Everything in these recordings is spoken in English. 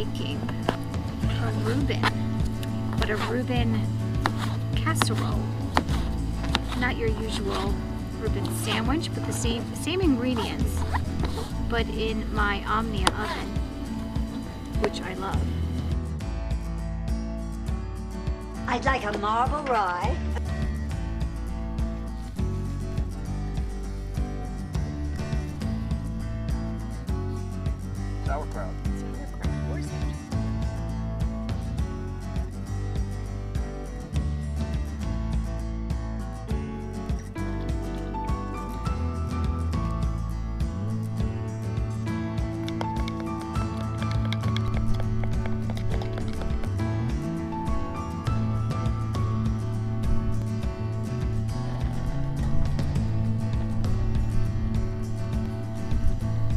making a Reuben, but a Reuben casserole. Not your usual Reuben sandwich, but the same ingredients, but in my Omnia oven, which I love. I'd like a marble rye. Sauerkraut. Sauerkraut, where's it?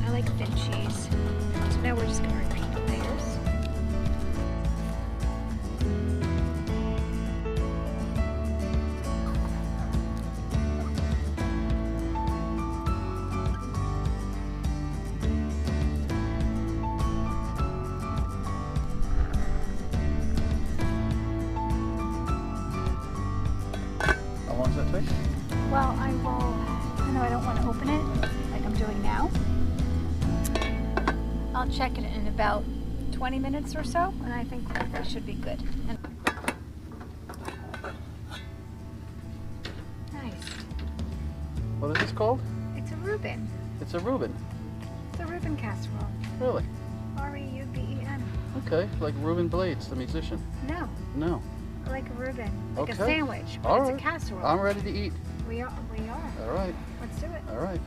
I like thin cheese. So now we're just going to repeat the layers. How long does that take? Well, I will, even though I don't want to open it like I'm doing now, I'll check it in about 20 minutes or so, and I think that should be good. And nice. What is this called? It's a Reuben. It's a Reuben. It's a Reuben casserole. Really? R-E-U-B-E-N. Okay, like Reuben Blades, the musician. No, No. like a Reuben. Like a Okay. sandwich, but All it's right. a casserole. I'm ready to eat. We are. All right. Let's do it. All right.